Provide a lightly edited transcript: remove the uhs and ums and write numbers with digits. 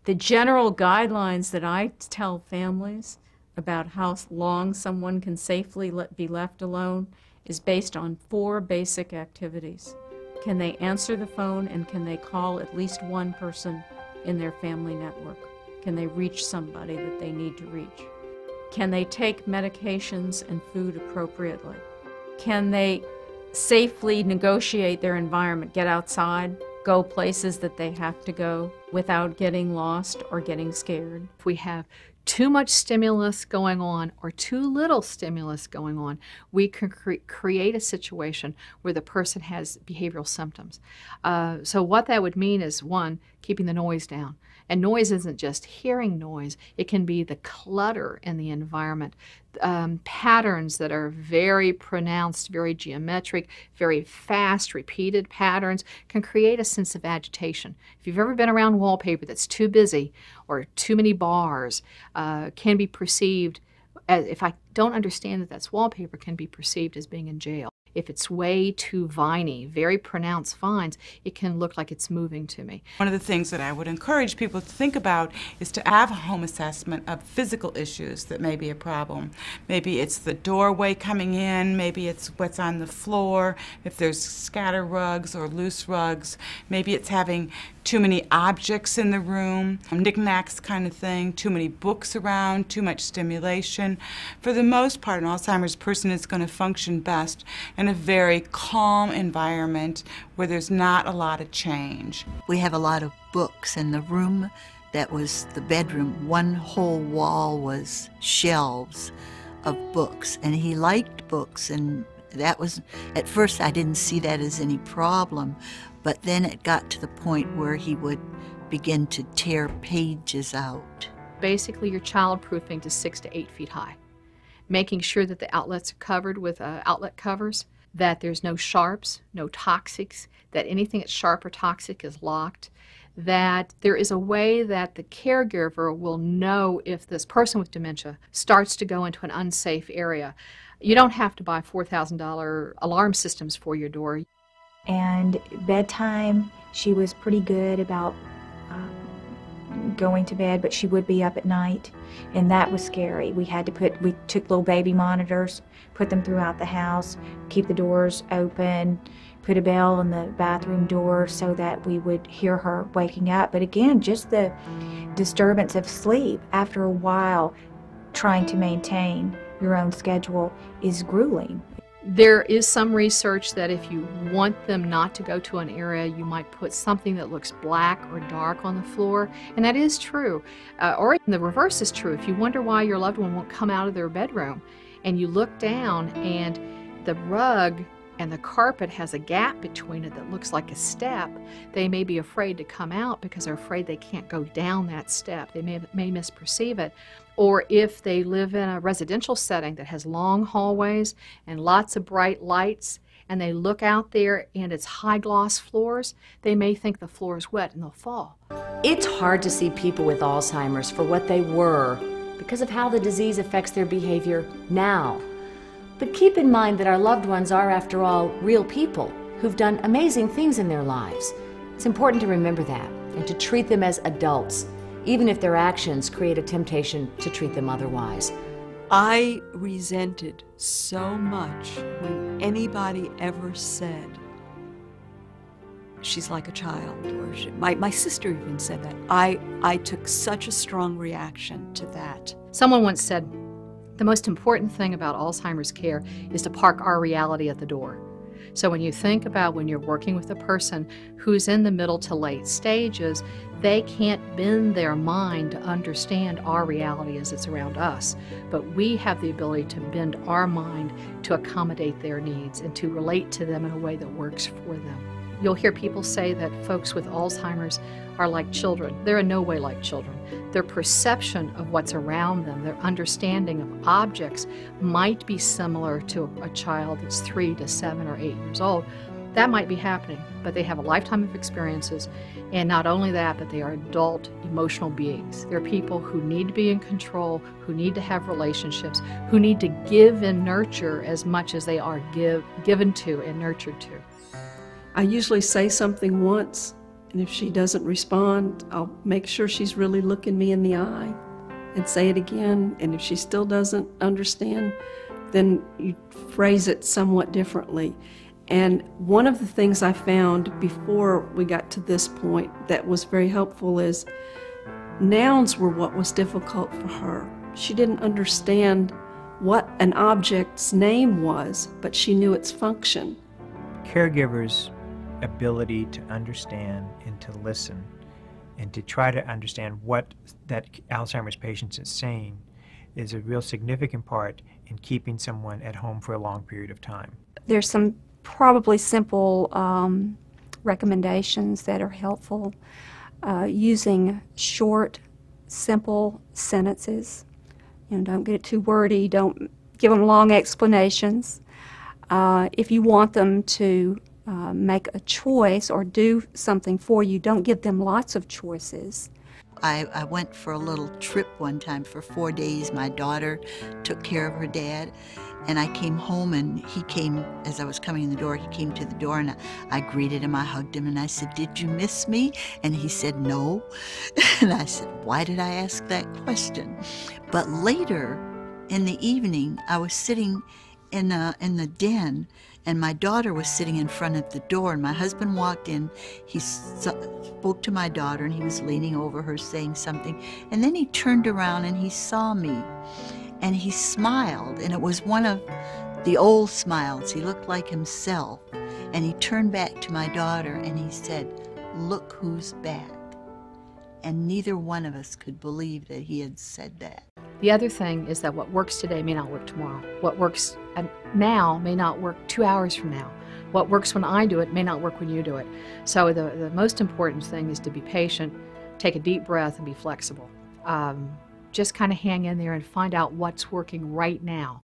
The general guidelines that I tell families about how long someone can safely be left alone is based on 4 basic activities. Can they answer the phone, and can they call at least one person in their family network? Can they reach somebody that they need to reach? Can they take medications and food appropriately? Can they safely negotiate their environment, get outside, go places that they have to go without getting lost or getting scared? If we have too much stimulus going on or too little stimulus going on, we can create a situation where the person has behavioral symptoms. So what that would mean is, 1, keeping the noise down. And noise isn't just hearing noise. It can be the clutter in the environment, patterns that are very pronounced, very geometric, very fast, repeated patterns can create a sense of agitation. If you've ever been around wallpaper that's too busy or too many bars, can be perceived as, if I don't understand that that's wallpaper, can be perceived as being in jail. If it's way too viney, very pronounced vines, it can look like it's moving to me. One of the things that I would encourage people to think about is to have a home assessment of physical issues that may be a problem. Maybe it's the doorway coming in, maybe it's what's on the floor, if there's scatter rugs or loose rugs, maybe it's having too many objects in the room, knickknacks kind of thing, too many books around, too much stimulation. For the most part, an Alzheimer's person is going to function best in a very calm environment where there's not a lot of change. We have a lot of books in the room that was the bedroom. One whole wall was shelves of books, and he liked books, and that was, at first I didn't see that as any problem, but then it got to the point where he would begin to tear pages out. Basically, you're child-proofing to 6 to 8 feet high, making sure that the outlets are covered with outlet covers, that there's no sharps, no toxics, that anything that's sharp or toxic is locked, that there is a way that the caregiver will know if this person with dementia starts to go into an unsafe area. You don't have to buy $4,000 alarm systems for your door. And bedtime, she was pretty good about going to bed, but she would be up at night, and that was scary. We took little baby monitors, put them throughout the house, keep the doors open, put a bell on the bathroom door so that we would hear her waking up. But again, just the disturbance of sleep after a while, trying to maintain your own schedule is grueling. There is some research that if you want them not to go to an area, you might put something that looks black or dark on the floor, and that is true. Or the reverse is true. If you wonder why your loved one won't come out of their bedroom, and you look down and the rug and the carpet has a gap between it that looks like a step, they may be afraid to come out because they're afraid they can't go down that step. They may misperceive it. Or if they live in a residential setting that has long hallways and lots of bright lights, and they look out there and it's high gloss floors, they may think the floor is wet and they'll fall. It's hard to see people with Alzheimer's for what they were because of how the disease affects their behavior now. But keep in mind that our loved ones are, after all, real people who've done amazing things in their lives. It's important to remember that and to treat them as adults, even if their actions create a temptation to treat them otherwise. I resented so much when anybody ever said, she's like a child, or my sister even said that. I took such a strong reaction to that. Someone once said, the most important thing about Alzheimer's care is to park our reality at the door. So when you think about when you're working with a person who's in the middle to late stages, they can't bend their mind to understand our reality as it's around us. But we have the ability to bend our mind to accommodate their needs and to relate to them in a way that works for them. You'll hear people say that folks with Alzheimer's are like children. They're in no way like children. Their perception of what's around them, their understanding of objects might be similar to a child that's 3 to 7 or 8 years old. That might be happening, but they have a lifetime of experiences, and not only that, but they are adult emotional beings. They're people who need to be in control, who need to have relationships, who need to give and nurture as much as they are given to and nurtured to. I usually say something once, And if she doesn't respond, I'll make sure she's really looking me in the eye and say it again. And if she still doesn't understand, then you phrase it somewhat differently. And one of the things I found before we got to this point that was very helpful is nouns were what was difficult for her. She didn't understand what an object's name was, but she knew its function. Caregivers' ability to understand and to listen and to try to understand what that Alzheimer's patient is saying is a real significant part in keeping someone at home for a long period of time. There's some probably simple recommendations that are helpful. Using short, simple sentences. You know, don't get it too wordy. Don't give them long explanations. If you want them to make a choice or do something for you, don't give them lots of choices. I went for a little trip one time for 4 days. My daughter took care of her dad, and I came home, and he came, as I was coming in the door, he came to the door, and I greeted him, I hugged him, and I said, "Did you miss me?" And he said, "No." And I said, "Why did I ask that question?" But later in the evening, I was sitting in the den, and my daughter was sitting in front of the door, and my husband walked in. He spoke to my daughter, and he was leaning over her saying something, and then he turned around and he saw me, and he smiled, and it was one of the old smiles. He looked like himself, and he turned back to my daughter and he said, "Look who's back." And neither one of us could believe that he had said that. The other thing is that what works today may not work tomorrow. What works now may not work 2 hours from now. What works when I do it may not work when you do it. So the most important thing is to be patient, take a deep breath, and be flexible. Just kind of hang in there and find out what's working right now.